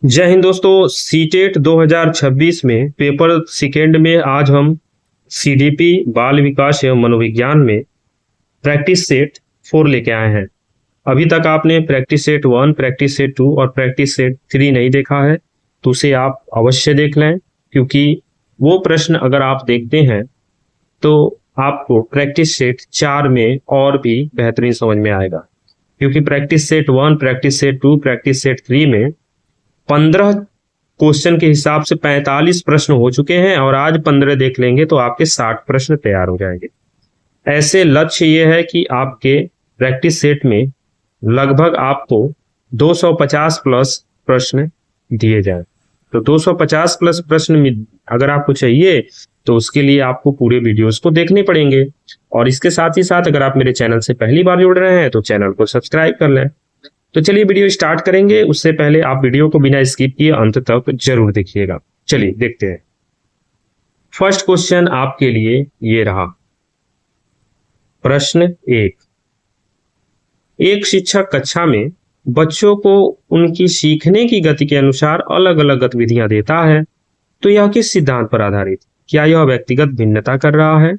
जय हिंद दोस्तों। सीटेट 2026 में पेपर सेकेंड में आज हम सीडीपी बाल विकास एवं मनोविज्ञान में प्रैक्टिस सेट 4 लेके आए हैं। अभी तक आपने प्रैक्टिस सेट 1, प्रैक्टिस सेट 2 और प्रैक्टिस सेट 3 नहीं देखा है तो उसे आप अवश्य देख लें, क्योंकि वो प्रश्न अगर आप देखते हैं तो आपको प्रैक्टिस सेट 4 में और भी बेहतरीन समझ में आएगा। क्योंकि practice set 1, practice set 2, practice set 3 में 15 क्वेश्चन के हिसाब से 45 प्रश्न हो चुके हैं और आज 15 देख लेंगे तो आपके 60 प्रश्न तैयार हो जाएंगे। ऐसे लक्ष्य ये है कि आपके प्रैक्टिस सेट में लगभग आपको 250 प्लस प्रश्न दिए जाएं। तो 250 प्लस प्रश्न अगर आपको चाहिए तो उसके लिए आपको पूरे वीडियोस को देखने पड़ेंगे। और इसके साथ ही साथ अगर आप मेरे चैनल से पहली बार जुड़ रहे हैं तो चैनल को सब्सक्राइब कर लें। तो चलिए वीडियो स्टार्ट करेंगे। उससे पहले आप वीडियो को बिना स्किप किए अंत तक जरूर देखिएगा। चलिए देखते हैं। फर्स्ट क्वेश्चन आपके लिए ये रहा। प्रश्न 1। एक शिक्षक कक्षा में बच्चों को उनकी सीखने की गति के अनुसार अलग अलग गतिविधियां देता है, तो यह किस सिद्धांत पर आधारित? क्या यह व्यक्तिगत भिन्नता कर रहा है,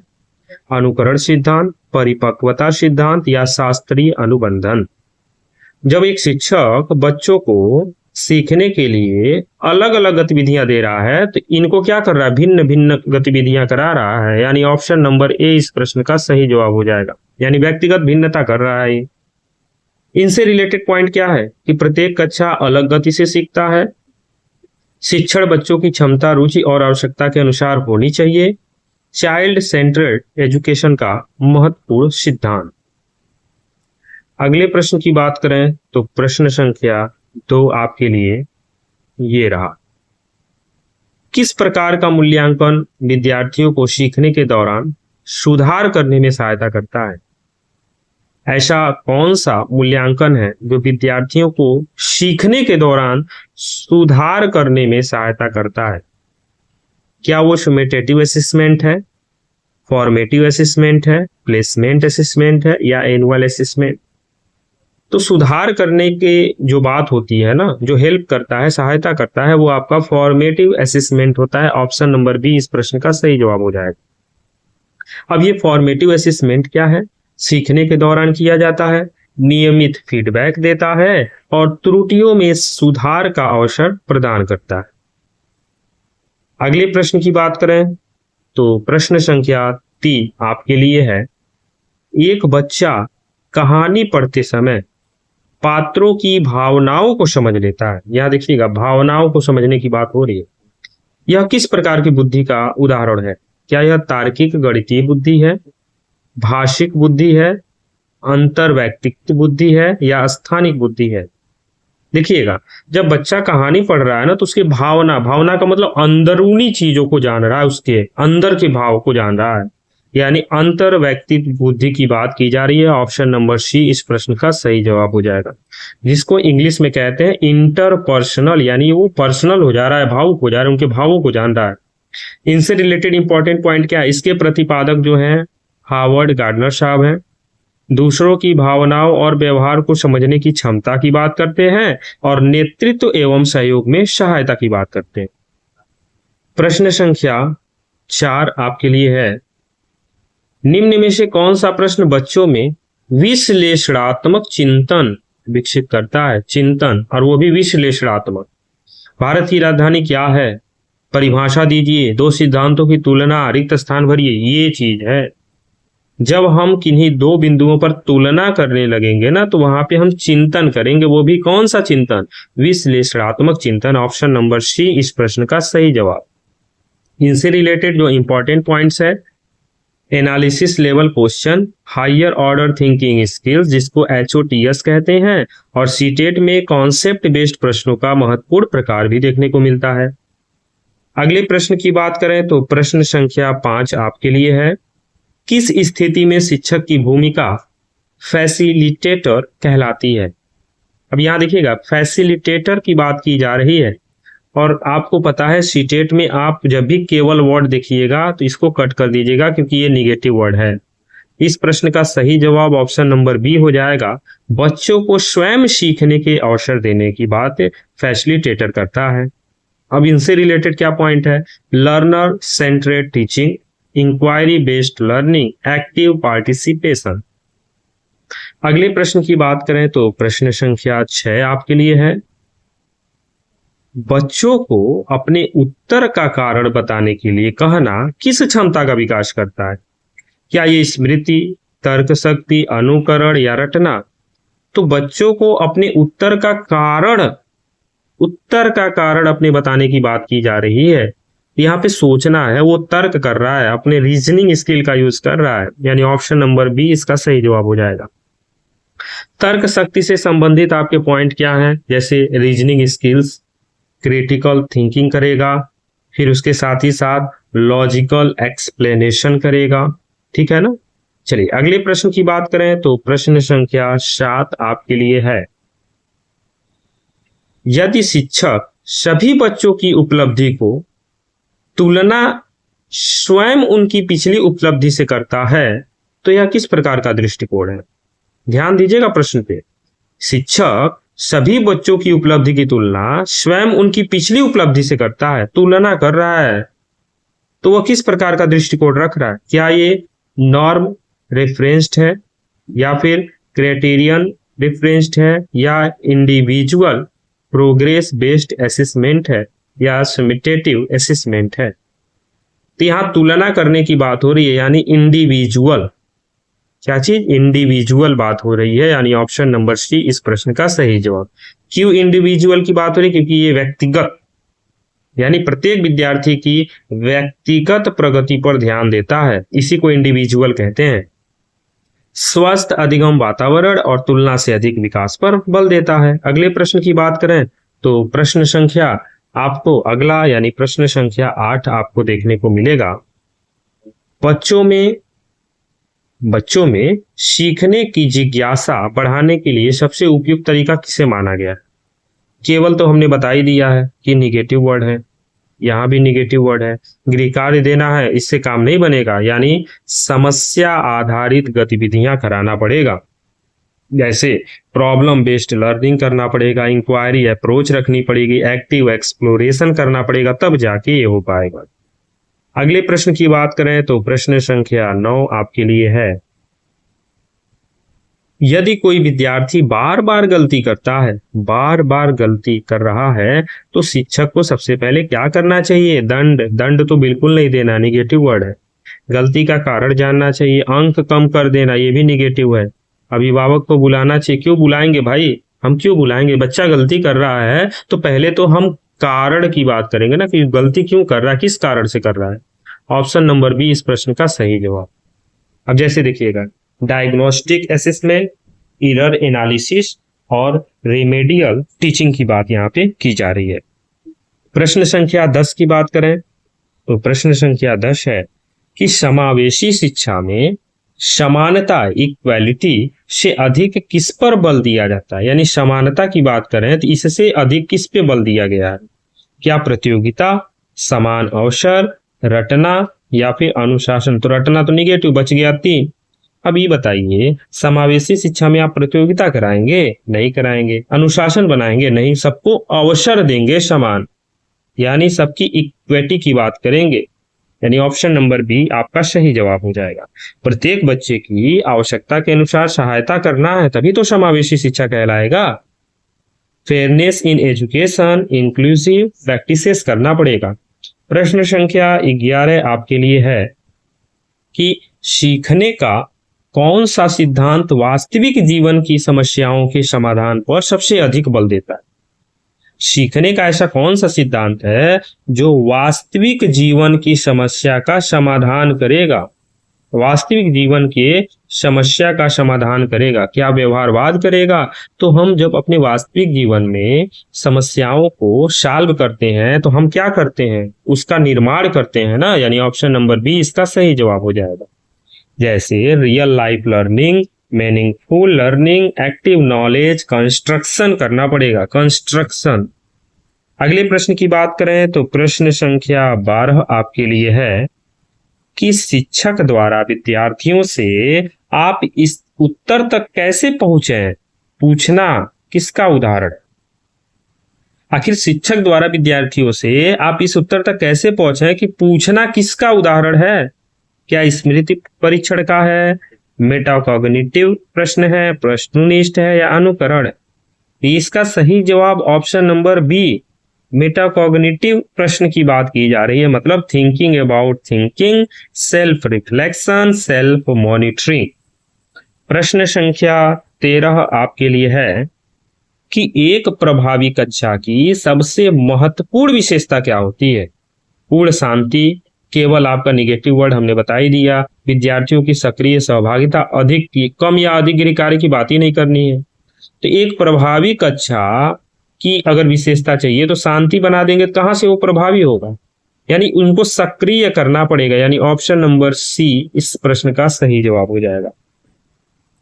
अनुकरण सिद्धांत, परिपक्वता सिद्धांत या शास्त्रीय अनुबंधन? जब एक शिक्षक बच्चों को सीखने के लिए अलग अलग गतिविधियां दे रहा है तो इनको क्या कर रहा है? भिन्न भिन्न गतिविधियां करा रहा है। यानी ऑप्शन नंबर ए इस प्रश्न का सही जवाब हो जाएगा। यानी व्यक्तिगत भिन्नता कर रहा है। इनसे रिलेटेड पॉइंट क्या है कि प्रत्येक कक्षा अलग गति से सीखता है, शिक्षण बच्चों की क्षमता, रुचि और आवश्यकता के अनुसार होनी चाहिए, चाइल्ड सेंटर्ड एजुकेशन का महत्वपूर्ण सिद्धांत। अगले प्रश्न की बात करें तो प्रश्न संख्या 2 आपके लिए ये रहा। किस प्रकार का मूल्यांकन विद्यार्थियों को सीखने के दौरान सुधार करने में सहायता करता है? ऐसा कौन सा मूल्यांकन है जो विद्यार्थियों को सीखने के दौरान सुधार करने में सहायता करता है? क्या वो समेटिव असेसमेंट है, फॉर्मेटिव असेसमेंट है, प्लेसमेंट असेसमेंट है या एनुअल असेसमेंट? तो सुधार करने के जो बात होती है ना, जो हेल्प करता है, सहायता करता है, वो आपका फॉर्मेटिव असेसमेंट होता है। ऑप्शन नंबर बी इस प्रश्न का सही जवाब हो जाएगा। अब ये फॉर्मेटिव असेसमेंट क्या है? सीखने के दौरान किया जाता है, नियमित फीडबैक देता है और त्रुटियों में सुधार का अवसर प्रदान करता है। अगले प्रश्न की बात करें तो प्रश्न संख्या 3 आपके लिए है। एक बच्चा कहानी पढ़ते समय पात्रों की भावनाओं को समझ लेता है। यहां देखिएगा, भावनाओं को समझने की बात हो रही है। यह किस प्रकार की बुद्धि का उदाहरण है? क्या यह तार्किक गणितीय बुद्धि है, भाषिक बुद्धि है, अंतर्वैयक्तिक बुद्धि है या स्थानिक बुद्धि है? देखिएगा, जब बच्चा कहानी पढ़ रहा है ना तो उसके भावना का मतलब अंदरूनी चीजों को जान रहा है, उसके अंदर के भाव को जान रहा है। यानी अंतर्वैयक्तिक बुद्धि की बात की जा रही है। ऑप्शन नंबर सी इस प्रश्न का सही जवाब हो जाएगा, जिसको इंग्लिश में कहते हैं इंटरपर्सनल। यानी वो पर्सनल हो जा रहा है, भावुक हो जा रहा है, उनके भावों को जान रहा है। इनसे रिलेटेड इंपॉर्टेंट पॉइंट क्या है? इसके प्रतिपादक जो हैं हार्वर्ड गार्डनर साहब हैं। दूसरों की भावनाओं और व्यवहार को समझने की क्षमता की बात करते हैं और नेतृत्व एवं सहयोग में सहायता की बात करते हैं। प्रश्न संख्या 4 आपके लिए है। निम्न में से कौन सा प्रश्न बच्चों में विश्लेषणात्मक चिंतन विकसित करता है? चिंतन, और वो भी विश्लेषणात्मक। भारत की राजधानी क्या है? परिभाषा दीजिए, 2 सिद्धांतों की तुलना, रिक्त स्थान भरिए। ये चीज है। जब हम किन्हीं 2 बिंदुओं पर तुलना करने लगेंगे ना तो वहां पे हम चिंतन करेंगे। वो भी कौन सा चिंतन? विश्लेषणात्मक चिंतन। ऑप्शन नंबर सी इस प्रश्न का सही जवाब। इनसे रिलेटेड जो इंपॉर्टेंट पॉइंट्स है, analysis level question, higher order thinking skills जिसको HOTS कहते हैं, और सीटेट में कॉन्सेप्ट बेस्ड प्रश्नों का महत्वपूर्ण प्रकार भी देखने को मिलता है। अगले प्रश्न की बात करें तो प्रश्न संख्या 5 आपके लिए है। किस स्थिति में शिक्षक की भूमिका फैसिलिटेटर कहलाती है? अब यहां देखिएगा, फैसिलिटेटर की बात की जा रही है और आपको पता है सीटेट में आप जब भी केवल वर्ड देखिएगा तो इसको कट कर दीजिएगा क्योंकि ये निगेटिव वर्ड है। इस प्रश्न का सही जवाब ऑप्शन नंबर बी हो जाएगा। बच्चों को स्वयं सीखने के अवसर देने की बात फैसिलिटेटर करता है। अब इनसे रिलेटेड क्या पॉइंट है? Learner centred teaching, inquiry based learning, active participation. अगले प्रश्न की बात करें तो प्रश्न संख्या 6 आपके लिए है। बच्चों को अपने उत्तर का कारण बताने के लिए कहना किस क्षमता का विकास करता है? क्या ये स्मृति, तर्क शक्ति, अनुकरण या रटना? तो बच्चों को अपने उत्तर का कारण अपने बताने की बात की जा रही है। यहाँ पे सोचना है, वो तर्क कर रहा है, अपने रीजनिंग स्किल का यूज कर रहा है, यानी ऑप्शन नंबर बी इसका सही जवाब हो जाएगा। तर्क शक्ति से संबंधित आपके पॉइंट क्या हैं? जैसे रीजनिंग स्किल्स, क्रिटिकल थिंकिंग करेगा, फिर उसके साथ ही साथ लॉजिकल एक्सप्लेनेशन करेगा, ठीक है ना। चलिए अगले प्रश्न की बात करें तो प्रश्न संख्या 7 आपके लिए है। यदि शिक्षक सभी बच्चों की उपलब्धि को तुलना स्वयं उनकी पिछली उपलब्धि से करता है तो यह किस प्रकार का दृष्टिकोण है? ध्यान दीजिएगा प्रश्न पे। शिक्षक सभी बच्चों की उपलब्धि की तुलना स्वयं उनकी पिछली उपलब्धि से करता है, तुलना कर रहा है, तो वह किस प्रकार का दृष्टिकोण रख रहा है? क्या ये नॉर्म रेफरेंस्ड है, या फिर क्राइटेरियन रेफरेंस्ड है, या इंडिविजुअल प्रोग्रेस बेस्ड असेसमेंट है, या समेटेटिव असेसमेंट है? तो यहां तुलना करने की बात हो रही है, यानी इंडिविजुअल, क्या चीज? इंडिविजुअल बात हो रही है, यानी ऑप्शन नंबर सी इस प्रश्न का सही जवाब। क्यों इंडिविजुअल की बात हो रही है? क्योंकि ये व्यक्तिगत, यानी प्रत्येक विद्यार्थी की व्यक्तिगत प्रगति पर ध्यान देता है, इसी को इंडिविजुअल कहते हैं। स्वस्थ अधिगम वातावरण और तुलना से अधिक विकास पर बल देता है। अगले प्रश्न की बात करें तो प्रश्न संख्या आपको अगला यानी प्रश्न संख्या 8 आपको देखने को मिलेगा। बच्चों में सीखने की जिज्ञासा बढ़ाने के लिए सबसे उपयुक्त तरीका किसे माना गया है? केवल तो हमने बता ही दिया है कि निगेटिव वर्ड है, यहां भी निगेटिव वर्ड है। गृह कार्य देना है, इससे काम नहीं बनेगा, यानी समस्या आधारित गतिविधियां कराना पड़ेगा। जैसे प्रॉब्लम बेस्ड लर्निंग करना पड़ेगा, इंक्वायरी अप्रोच रखनी पड़ेगी, एक्टिव एक्सप्लोरेशन करना पड़ेगा, तब जाके ये हो पाएगा। अगले प्रश्न की बात करें तो प्रश्न संख्या 9 आपके लिए है। यदि कोई विद्यार्थी बार बार गलती कर रहा है तो शिक्षक को सबसे पहले क्या करना चाहिए? दंड तो बिल्कुल नहीं देना, निगेटिव वर्ड है। गलती का कारण जानना चाहिए, अंक कम कर देना, ये भी निगेटिव है। अभिभावक को बुलाना चाहिए। क्यों बुलाएंगे भाई? हम क्यों बुलाएंगे? बच्चा गलती कर रहा है तो पहले तो हम कारण की बात करेंगे ना, कि गलती क्यों कर रहा है, किस कारण से कर रहा है। ऑप्शन नंबर बी इस प्रश्न का सही जवाब। अब जैसे देखिएगा, डायग्नोस्टिक असेसमेंट, एरर एनालिसिस और रेमेडियल टीचिंग की बात यहाँ पे की जा रही है। प्रश्न संख्या 10 की बात करें तो प्रश्न संख्या 10 है कि समावेशी शिक्षा में समानता, इक्वालिटी से अधिक किस पर बल दिया जाता है? यानी समानता की बात करें तो इससे अधिक किस पे बल दिया गया है? क्या प्रतियोगिता, समान अवसर, रटना या फिर अनुशासन? तो रटना तो निगेटिव बच गया 3। अब ये बताइए, समावेशी शिक्षा में आप प्रतियोगिता कराएंगे? नहीं कराएंगे। अनुशासन बनाएंगे? नहीं। सबको अवसर देंगे समान, यानी सबकी इक्विटी की बात करेंगे, यानी ऑप्शन नंबर बी आपका सही जवाब हो जाएगा। प्रत्येक बच्चे की आवश्यकता के अनुसार सहायता करना है, तभी तो समावेशी शिक्षा कहलाएगा। Fairness in education, inclusive practices करना पड़ेगा। प्रश्न संख्या 11 आपके लिए है कि सीखने का कौन सा सिद्धांत वास्तविक जीवन की समस्याओं के समाधान पर सबसे अधिक बल देता है? सीखने का ऐसा कौन सा सिद्धांत है जो वास्तविक जीवन की समस्या का समाधान करेगा? वास्तविक जीवन के समस्या का समाधान करेगा। क्या व्यवहारवाद करेगा? तो हम जब अपने वास्तविक जीवन में समस्याओं को सॉल्व करते हैं तो हम क्या करते हैं? उसका निर्माण करते हैं ना, यानी ऑप्शन नंबर बी इसका सही जवाब हो जाएगा। जैसे real life learning, meaningful learning, active knowledge, construction करना पड़ेगा, कंस्ट्रक्शन। अगले प्रश्न की बात करें तो प्रश्न संख्या 12 आपके लिए है कि शिक्षक द्वारा विद्यार्थियों से आप इस उत्तर तक कैसे पहुंचे, पूछना किसका उदाहरण। आखिर शिक्षक द्वारा विद्यार्थियों से आप इस उत्तर तक कैसे पहुंचे कि पूछना किसका उदाहरण है। क्या स्मृति परीक्षण का है, मेटाकॉग्निटिव प्रश्न है, प्रश्ननिष्ठ है या अनुकरण। इसका सही जवाब ऑप्शन नंबर बी, मेटाकॉग्निटिव प्रश्न की बात की जा रही है। मतलब thinking about thinking, self reflection, self monitoring. प्रश्न संख्या 13 आपके लिए है कि एक प्रभावी कक्षा की सबसे महत्वपूर्ण विशेषता क्या होती है। पूर्ण शांति, केवल आपका निगेटिव वर्ड हमने बता ही दिया। विद्यार्थियों की सक्रिय सहभागिता, अधिक की कम या अधिक गृहकार्य की बात ही नहीं करनी है। तो एक प्रभावी कक्षा की अगर विशेषता चाहिए तो शांति बना देंगे, कहां से वो प्रभावी होगा, यानी उनको सक्रिय करना पड़ेगा। यानी ऑप्शन नंबर सी इस प्रश्न का सही जवाब हो जाएगा।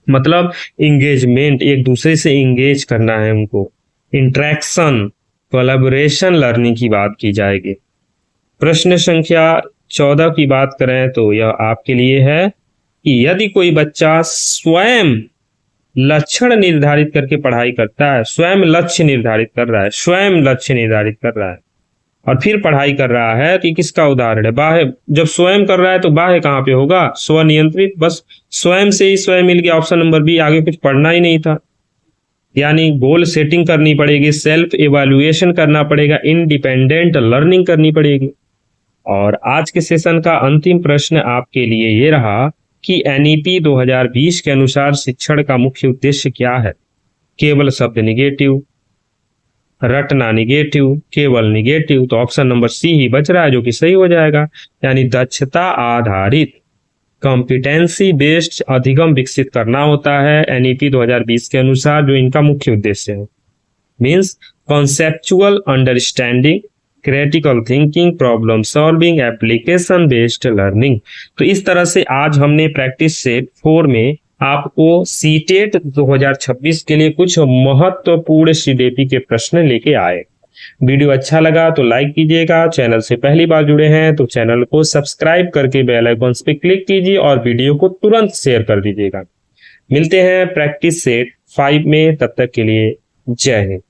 मतलब इंगेजमेंट, एक दूसरे से इंगेज करना है उनको, इंट्रैक्शन, कोलैबोरेशन लर्निंग की बात की जाएगी। प्रश्न संख्या 14 की बात करें तो यह आपके लिए है कि यदि कोई बच्चा स्वयं लक्षण निर्धारित करके पढ़ाई करता है, स्वयं लक्ष्य निर्धारित कर रहा है, स्वयं लक्ष्य निर्धारित कर रहा है और फिर पढ़ाई कर रहा है कि किसका उदाहरण है। बाह्य, जब स्वयं कर रहा है तो बाह्य कहाँ पे होगा, स्वनियंत्रित। बस स्वयं से ही स्वयं मिल गया, ऑप्शन नंबर बी, आगे कुछ पढ़ना ही नहीं था। यानी गोल सेटिंग करनी पड़ेगी, सेल्फ इवैल्यूएशन करना पड़ेगा, इंडिपेंडेंट लर्निंग करनी पड़ेगी। और आज के सेशन का अंतिम प्रश्न आपके लिए ये रहा कि एनईपी 2020 के अनुसार शिक्षण का मुख्य उद्देश्य क्या है। केवल शब्द निगेटिव, रटना निगेटिव, केवल निगेटिव। तो ऑप्शन नंबर सी ही बच रहा है जो कि सही हो जाएगा। यानी दक्षता आधारित, कॉम्पिटेंसी बेस्ड अधिगम विकसित करना होता है एनईपी 2020 के अनुसार, जो इनका मुख्य उद्देश्य है। Means conceptual understanding, critical thinking, problem solving, application based learning. तो इस तरह से आज हमने प्रैक्टिस सेट 4 में आपको सीटेट 2026 के लिए कुछ महत्वपूर्ण सीडीपी के प्रश्न लेके आए। वीडियो अच्छा लगा तो लाइक कीजिएगा, चैनल से पहली बार जुड़े हैं तो चैनल को सब्सक्राइब करके बेल आइकन पे क्लिक कीजिए और वीडियो को तुरंत शेयर कर दीजिएगा। मिलते हैं प्रैक्टिस सेट 5 में, तब तक के लिए जय हिंद।